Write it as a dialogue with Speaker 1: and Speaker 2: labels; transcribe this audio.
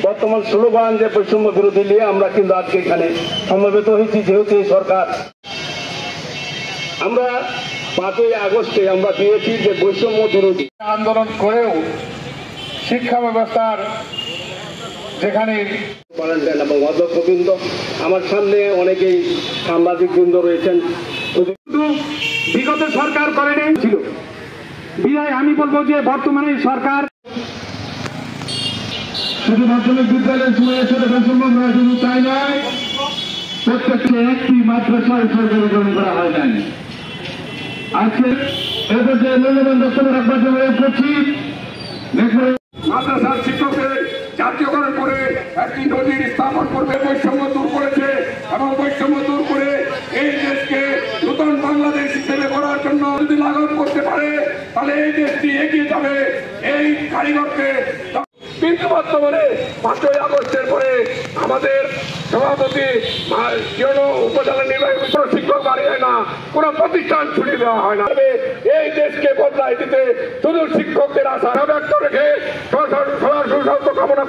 Speaker 1: বর্তমান স্লোগান যে বৈষম্য বিরোধী নিয়ে আমরা কিন্তু আজকে এখানে সমবেত হয়েছি। যেহেতু এই সরকার, আমরা 5ই আগস্টে আমরা দিয়েছি যে বৈষম্য বিরোধী
Speaker 2: আন্দোলন করেও শিক্ষা ব্যবস্থার যেখানে
Speaker 1: এবং অধ্যক্ষবৃন্দ, আমার সামনে অনেকেই সাংবাদিক বৃন্দ রয়েছেন,
Speaker 2: বিগত সরকার করেনি ছিল বিধায় আমি বলবো যে বর্তমানে সরকার শুধু মাধ্যমিক বিদ্যালয়ের সময় সাথে বৈষম্য করা শুধু তাই নয়, প্রত্যেককে একটি মাদ্রাসায় সরকারীকরণ করা হয় নাই। আজকে এদের যে মূল্যবান বক্তব্য রাখবার জন্য করছি,
Speaker 3: মাদ্রাসার শিক্ষকদের জাতীয়করণ করে একটি নদীর স্থাপন করবে, বৈষম্য দূর করেছে এবং বৈষম্য দূর করে এই দেশকে নতুন বাংলাদেশ হিসেবে করার জন্য যদি লাঘব করতে পারে তাহলে এই দেশটি এগিয়ে যাবে এই কারিগরকে। কিন্তু বর্তমানে 5ই আগস্টের পরে আমাদের সভাপতি উপজেলা নির্বাহী শিক্ষক বাড়িয়ে না, কোন প্রতিষ্ঠান ছুটি দেওয়া হয় না। এই দেশকে বদলায় দিতে শুধু শিক্ষকদের আশা ব্যক্ত রেখে সবার সুস্বাস্থ্য কামনা